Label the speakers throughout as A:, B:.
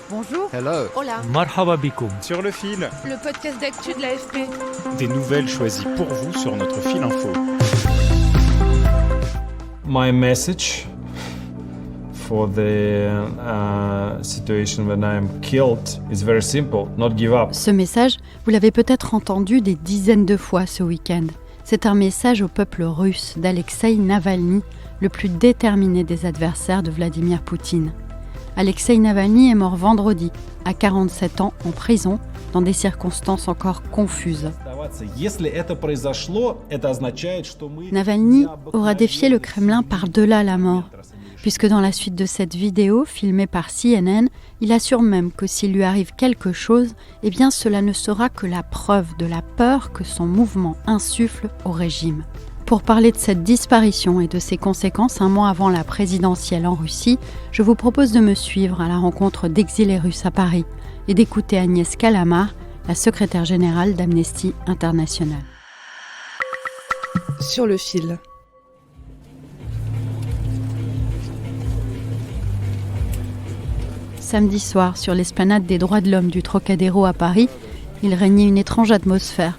A: Bonjour.
B: Hello.
C: Hola.
D: Marhaba bikoum.
E: Sur le fil,
C: Le podcast d'actu de l'AFP.
E: des nouvelles choisies pour vous sur notre fil info.
F: My message for the situation when I'm killed is very simple, not give up.
A: Ce message, vous l'avez peut-être entendu des dizaines de fois ce week-end. C'est un message au peuple russe d'Alexeï Navalny, le plus déterminé des adversaires de Vladimir Poutine. Alexeï Navalny est mort vendredi, à 47 ans, en prison, dans des circonstances encore confuses. Navalny aura défié le Kremlin par-delà la mort, puisque dans la suite de cette vidéo, filmée par CNN, il assure même que s'il lui arrive quelque chose, eh bien cela ne sera que la preuve de la peur que son mouvement insuffle au régime. Pour parler de cette disparition et de ses conséquences un mois avant la présidentielle en Russie, je vous propose de me suivre à la rencontre d'exilés russes à Paris et d'écouter Agnès Callamard, la secrétaire générale d'Amnesty International.
C: Sur le fil.
A: Samedi soir, sur l'esplanade des droits de l'homme du Trocadéro à Paris, il régnait une étrange atmosphère.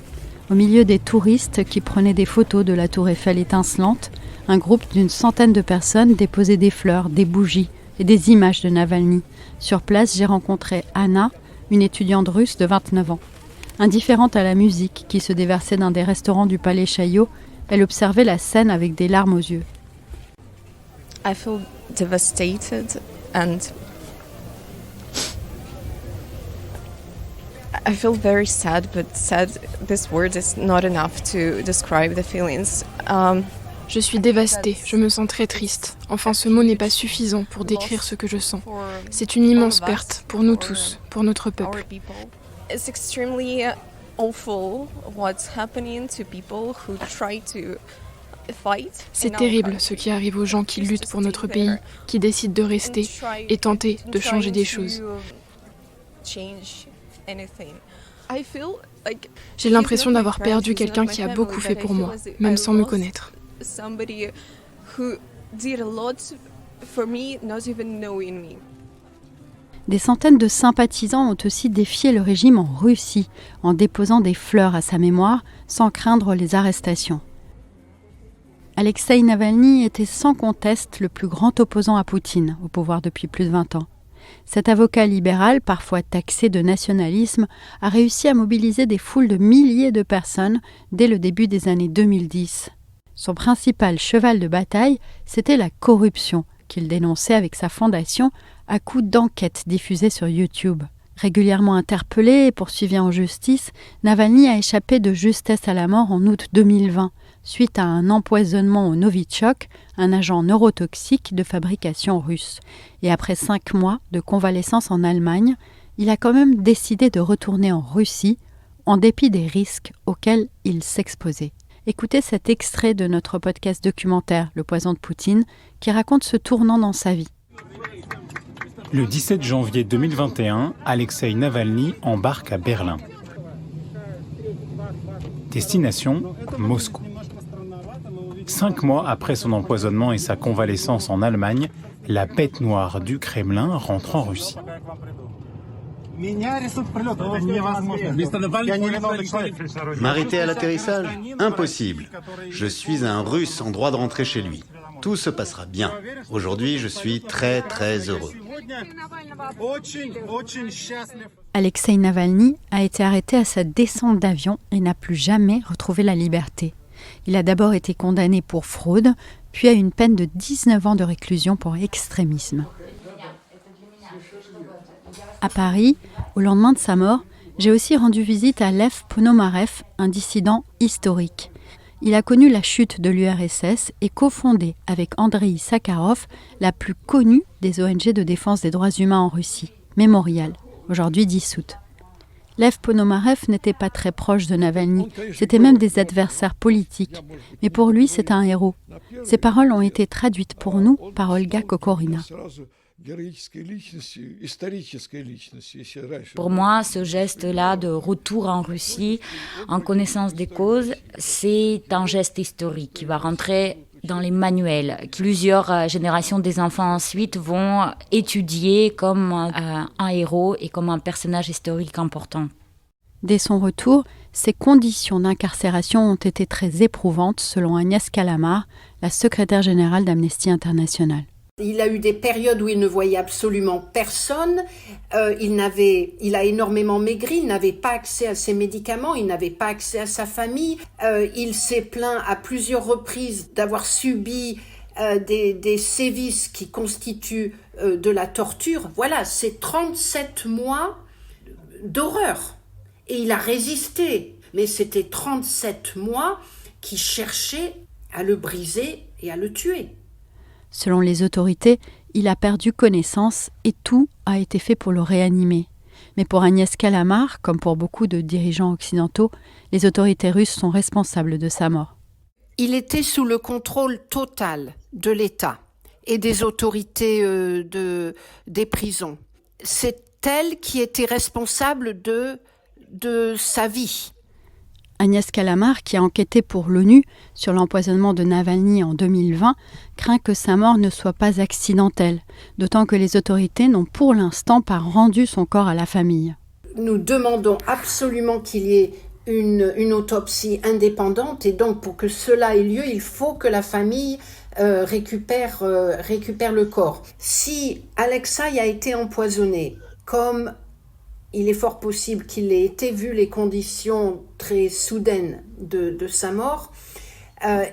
A: Au milieu des touristes qui prenaient des photos de la tour Eiffel étincelante, un groupe d'une centaine de personnes déposait des fleurs, des bougies et des images de Navalny. Sur place, j'ai rencontré Anna, une étudiante russe de 29 ans. Indifférente à la musique qui se déversait dans des restaurants du Palais Chaillot, elle observait la scène avec des larmes aux yeux.
G: I feel devastated and I feel very sad, but sad, this word is not enough to describe the feelings.
H: Je suis dévastée, je me sens très triste. Enfin, ce mot n'est pas suffisant pour décrire ce que je sens. C'est une immense perte pour nous tous, pour notre peuple.
G: It's extremely awful what's happening to people who try to fight.
H: C'est terrible ce qui arrive aux gens qui luttent pour notre pays, qui décident de rester et tenter de changer des choses. J'ai l'impression d'avoir perdu quelqu'un qui a beaucoup fait pour moi, même sans me connaître.
A: Des centaines de sympathisants ont aussi défié le régime en Russie, en déposant des fleurs à sa mémoire, sans craindre les arrestations. Alexeï Navalny était sans conteste le plus grand opposant à Poutine, au pouvoir depuis plus de 20 ans. Cet avocat libéral, parfois taxé de nationalisme, a réussi à mobiliser des foules de milliers de personnes dès le début des années 2010. Son principal cheval de bataille, c'était la corruption, qu'il dénonçait avec sa fondation à coups d'enquêtes diffusées sur YouTube. Régulièrement interpellé et poursuivi en justice, Navalny a échappé de justesse à la mort en août 2020, suite à un empoisonnement au Novichok, un agent neurotoxique de fabrication russe. Et après 5 mois de convalescence en Allemagne, il a quand même décidé de retourner en Russie, en dépit des risques auxquels il s'exposait. Écoutez cet extrait de notre podcast documentaire « Le poison de Poutine » qui raconte ce tournant dans sa vie.
E: Le 17 janvier 2021, Alexeï Navalny embarque à Berlin. Destination, Moscou. 5 mois après son empoisonnement et sa convalescence en Allemagne, la bête noire du Kremlin rentre en Russie.
B: M'arrêter à l'atterrissage? Impossible. Je suis un Russe en droit de rentrer chez lui. Tout se passera bien. Aujourd'hui, je suis très heureux.
A: Alexeï Navalny a été arrêté à sa descente d'avion et n'a plus jamais retrouvé la liberté. Il a d'abord été condamné pour fraude, puis à une peine de 19 ans de réclusion pour extrémisme. À Paris, au lendemain de sa mort, j'ai aussi rendu visite à Lev Ponomarev, un dissident historique. Il a connu la chute de l'URSS et cofondé avec Andreï Sakharov la plus connue des ONG de défense des droits humains en Russie, Mémorial, aujourd'hui dissoute. Lev Ponomarev n'était pas très proche de Navalny, c'était même des adversaires politiques. Mais pour lui, c'est un héros. Ses paroles ont été traduites pour nous par Olga Kokorina.
I: Pour moi, ce geste-là de retour en Russie, en connaissance des causes, c'est un geste historique qui va rentrer dans les manuels. Plusieurs générations des enfants ensuite vont étudier comme un héros et comme un personnage historique important.
A: Dès son retour, ses conditions d'incarcération ont été très éprouvantes, selon Agnès Callamard, la secrétaire générale d'Amnesty International.
D: Il a eu des périodes où il ne voyait absolument personne, il a énormément maigri, il n'avait pas accès à ses médicaments, il n'avait pas accès à sa famille, il s'est plaint à plusieurs reprises d'avoir subi des sévices qui constituent de la torture. Voilà, c'est 37 mois d'horreur. Et il a résisté, mais c'était 37 mois qui cherchaient à le briser et à le tuer.
A: Selon les autorités, il a perdu connaissance et tout a été fait pour le réanimer. Mais pour Agnès Callamard, comme pour beaucoup de dirigeants occidentaux, les autorités russes sont responsables de sa mort.
D: Il était sous le contrôle total de l'État et des autorités des prisons. C'est elle qui était responsable de sa vie.
A: Agnès Callamard, qui a enquêté pour l'ONU sur l'empoisonnement de Navalny en 2020, craint que sa mort ne soit pas accidentelle, d'autant que les autorités n'ont pour l'instant pas rendu son corps à la famille.
D: Nous demandons absolument qu'il y ait une autopsie indépendante et donc pour que cela ait lieu, il faut que la famille récupère le corps. Si Alexei a été empoisonné, comme il est fort possible qu'il ait été, vu les conditions très soudaines de sa mort,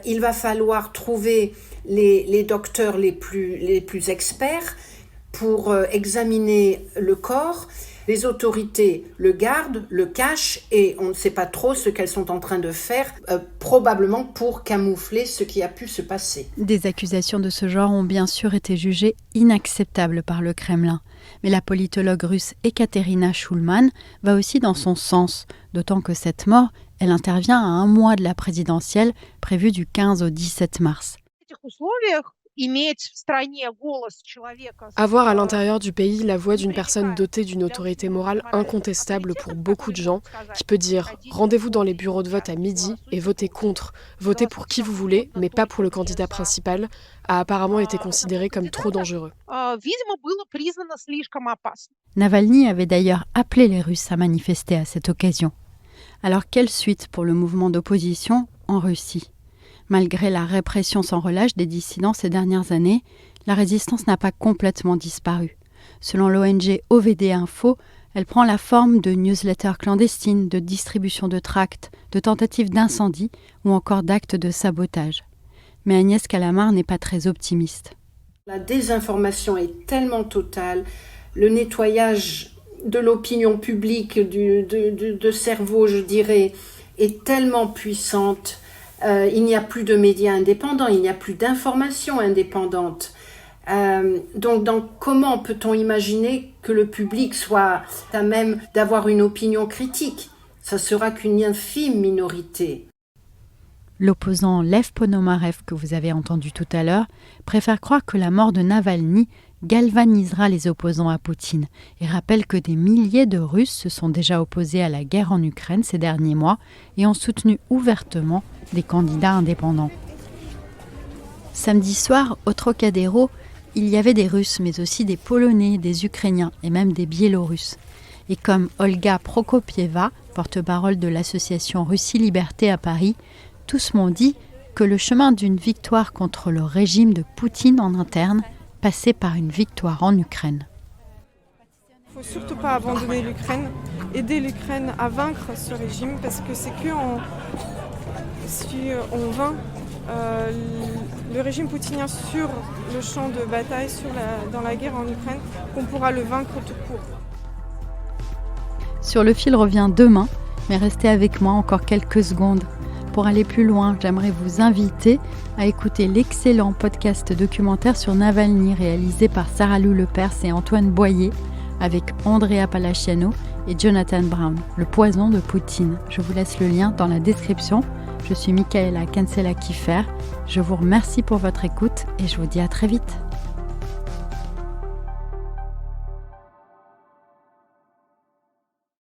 D: il va falloir trouver les docteurs les plus experts pour examiner le corps. Les autorités le gardent, le cachent et on ne sait pas trop ce qu'elles sont en train de faire, probablement pour camoufler ce qui a pu se passer.
A: Des accusations de ce genre ont bien sûr été jugées inacceptables par le Kremlin. Mais la politologue russe Ekaterina Shulman va aussi dans son sens, d'autant que cette mort, elle intervient à 1 mois de la présidentielle prévue du 15 au 17 mars.
H: Avoir à l'intérieur du pays la voix d'une personne dotée d'une autorité morale incontestable pour beaucoup de gens, qui peut dire « rendez-vous dans les bureaux de vote à midi et votez contre, votez pour qui vous voulez, mais pas pour le candidat principal », a apparemment été considéré comme trop dangereux.
A: Navalny avait d'ailleurs appelé les Russes à manifester à cette occasion. Alors quelle suite pour le mouvement d'opposition en Russie ? Malgré la répression sans relâche des dissidents ces dernières années, la résistance n'a pas complètement disparu. Selon l'ONG OVD Info, elle prend la forme de newsletters clandestines, de distribution de tracts, de tentatives d'incendie ou encore d'actes de sabotage. Mais Agnès Callamard n'est pas très optimiste.
D: La désinformation est tellement totale, le nettoyage de l'opinion publique, de cerveau, je dirais, est tellement puissante. Il n'y a plus de médias indépendants, il n'y a plus d'informations indépendantes. Donc comment peut-on imaginer que le public soit à même d'avoir une opinion critique ? Ça sera qu'une infime minorité.
A: L'opposant Lev Ponomarev, que vous avez entendu tout à l'heure, préfère croire que la mort de Navalny galvanisera les opposants à Poutine et rappelle que des milliers de Russes se sont déjà opposés à la guerre en Ukraine ces derniers mois et ont soutenu ouvertement des candidats indépendants. Samedi soir, au Trocadéro, il y avait des Russes, mais aussi des Polonais, des Ukrainiens et même des Biélorusses. Et comme Olga Prokopieva, porte-parole de l'association Russie Liberté à Paris, tous m'ont dit que le chemin d'une victoire contre le régime de Poutine en interne passait par une victoire en Ukraine.
C: Il ne faut surtout pas abandonner l'Ukraine, aider l'Ukraine à vaincre ce régime, parce que c'est si on vainc le régime poutinien sur le champ de bataille, dans la guerre en Ukraine, qu'on pourra le vaincre tout court.
A: Sur le fil revient demain, mais restez avec moi encore quelques secondes. Pour aller plus loin, j'aimerais vous inviter à écouter l'excellent podcast documentaire sur Navalny réalisé par Sarah Lou Lepers et Antoine Boyer avec Andrea Palaciano et Jonathan Brown, Le poison de Poutine. Je vous laisse le lien dans la description. Je suis Michaela Cancela-Kiffer. Je vous remercie pour votre écoute et je vous dis à très vite.